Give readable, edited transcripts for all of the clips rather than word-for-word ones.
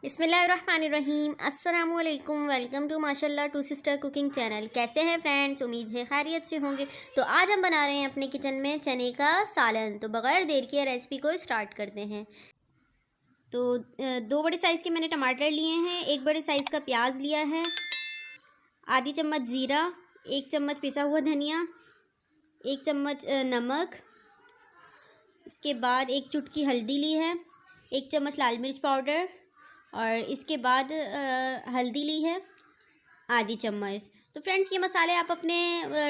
बिस्मिल्लाहिर्रहमानिर्रहीम। अस्सलाम वालेकुम। वेलकम टू माशाल्लाह टू सिस्टर कुकिंग चैनल। कैसे हैं फ्रेंड्स? उम्मीद है खैरियत से होंगे। तो आज हम बना रहे हैं अपने किचन में चने का सालन। तो बग़ैर देर किए रेसिपी को स्टार्ट करते हैं। तो 2 बड़े साइज़ के मैंने टमाटर लिए हैं, 1 बड़े साइज़ का प्याज लिया है, आधी चम्मच ज़ीरा, 1 चम्मच पिसा हुआ धनिया, 1 चम्मच नमक, इसके बाद 1 चुटकी हल्दी ली है, 1 चम्मच लाल मिर्च पाउडर, और इसके बाद हल्दी ली है आधी चम्मच। तो फ्रेंड्स ये मसाले आप अपने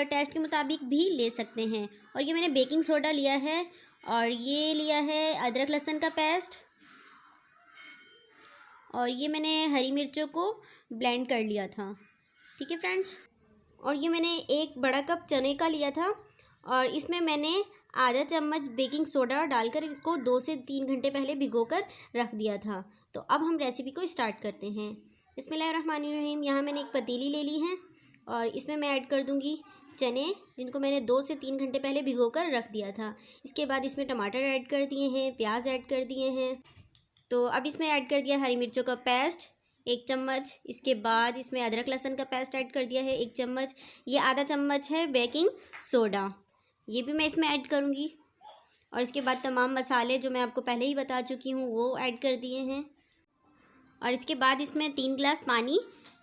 टेस्ट के मुताबिक भी ले सकते हैं। और ये मैंने बेकिंग सोडा लिया है, और ये लिया है अदरक लहसुन का पेस्ट, और ये मैंने हरी मिर्चों को ब्लेंड कर लिया था। ठीक है फ्रेंड्स। और ये मैंने 1 बड़ा कप चने का लिया था, और इसमें मैंने आधा चम्मच बेकिंग सोडा डालकर इसको 2 से 3 घंटे पहले भिगोकर रख दिया था। तो अब हम रेसिपी को स्टार्ट करते हैं। बिस्मिल्लाहिर्रहमानिर्रहीम। यहाँ मैंने एक पतीली ले ली है, और इसमें मैं ऐड कर दूँगी चने, जिनको मैंने 2 से 3 घंटे पहले भिगोकर रख दिया था। इसके बाद इसमें टमाटर ऐड कर दिए हैं, प्याज ऐड कर दिए हैं। तो अब इसमें ऐड कर दिया हरी मिर्चों का पेस्ट 1 चम्मच। इसके बाद इसमें अदरक लहसुन का पेस्ट ऐड कर दिया है 1 चम्मच। ये आधा चम्मच है बेकिंग सोडा, ये भी मैं इसमें ऐड करूँगी। और इसके बाद तमाम मसाले जो मैं आपको पहले ही बता चुकी हूँ वो ऐड कर दिए हैं। और इसके बाद इसमें 3 गिलास पानी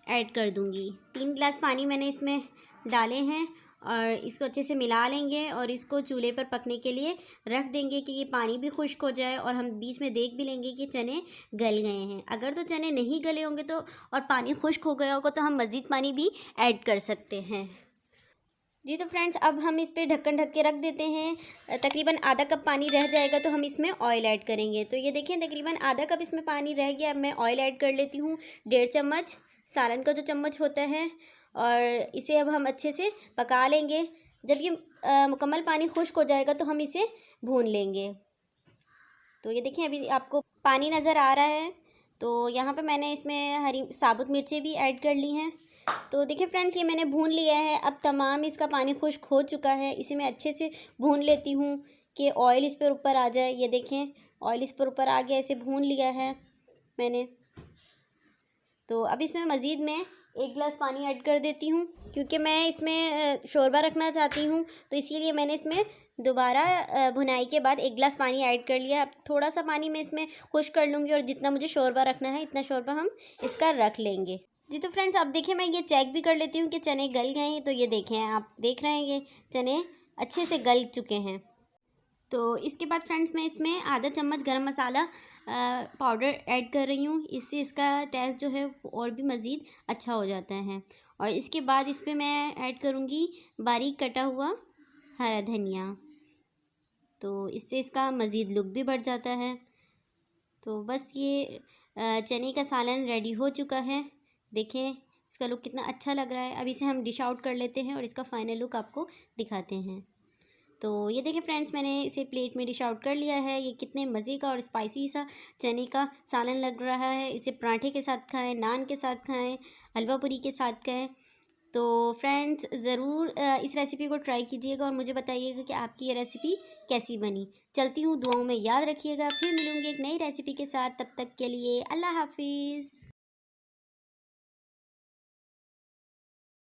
ऐड कर दूँगी। 3 गिलास पानी मैंने इसमें डाले हैं, और इसको अच्छे से मिला लेंगे और इसको चूल्हे पर पकने के लिए रख देंगे कि ये पानी भी खुश्क हो जाए, और हम बीच में देख भी लेंगे कि चने गल गए हैं। अगर तो चने नहीं गले होंगे तो और पानी खुश्क हो गया होगा तो हम मज़ीद पानी भी ऐड कर सकते हैं। जी तो फ्रेंड्स अब हम इस पर ढक्कन ढक के रख देते हैं। तकरीबन आधा कप पानी रह जाएगा तो हम इसमें ऑयल ऐड करेंगे। तो ये देखें तकरीबन आधा कप इसमें पानी रह गया। अब मैं ऑयल ऐड कर लेती हूँ 1.5 चम्मच, सालन का जो चम्मच होता है। और इसे अब हम अच्छे से पका लेंगे। जब ये मुकम्मल पानी खुश्क हो जाएगा तो हम इसे भून लेंगे। तो ये देखिए अभी आपको पानी नज़र आ रहा है। तो यहाँ पे मैंने इसमें हरी साबुत मिर्चें भी ऐड कर ली हैं। तो देखिए फ्रेंड्स ये मैंने भून लिया है। अब तमाम इसका पानी खुश्क हो चुका है। इसे मैं अच्छे से भून लेती हूँ कि ऑयल इस पर ऊपर आ जाए। ये देखें ऑयल इस पर ऊपर आ गया, इसे भून लिया है मैंने। तो अब इसमें मज़ीद मैं 1 गिलास पानी ऐड कर देती हूँ, क्योंकि मैं इसमें शोरबा रखना चाहती हूँ। तो इसीलिए मैंने इसमें दोबारा भुनाई के बाद 1 गिलास पानी ऐड कर लिया। अब थोड़ा सा पानी मैं इसमें खुश्क कर लूँगी, और जितना मुझे शोरबा रखना है इतना शोरबा हम इसका रख लेंगे। जी तो फ्रेंड्स अब देखिए मैं ये चेक भी कर लेती हूँ कि चने गल गए हैं। तो ये देखें आप देख रहे हैं ये चने अच्छे से गल चुके हैं। तो इसके बाद फ्रेंड्स मैं इसमें आधा चम्मच गरम मसाला पाउडर ऐड कर रही हूँ। इससे इसका टेस्ट जो है और भी मज़ीद अच्छा हो जाता है। और इसके बाद इस पर मैं ऐड करूँगी बारीक कटा हुआ हरा धनिया। तो इससे इसका मज़ीद लुक भी बढ़ जाता है। तो बस ये चने का सालन रेडी हो चुका है। देखें इसका लुक कितना अच्छा लग रहा है। अब इसे हम डिश आउट कर लेते हैं और इसका फ़ाइनल लुक आपको दिखाते हैं। तो ये देखें फ्रेंड्स मैंने इसे प्लेट में डिश आउट कर लिया है। ये कितने मज़े का और स्पाइसी सा चने का सालन लग रहा है। इसे पराठे के साथ खाएं, नान के साथ खाएं, हलवा पूरी के साथ खाएं। तो फ्रेंड्स ज़रूर इस रेसिपी को ट्राई कीजिएगा और मुझे बताइएगा कि आपकी ये रेसिपी कैसी बनी। चलती हूँ, दुआओं में याद रखिएगा। फिर मिलूँगी एक नई रेसिपी के साथ। तब तक के लिए अल्लाह हाफिज़।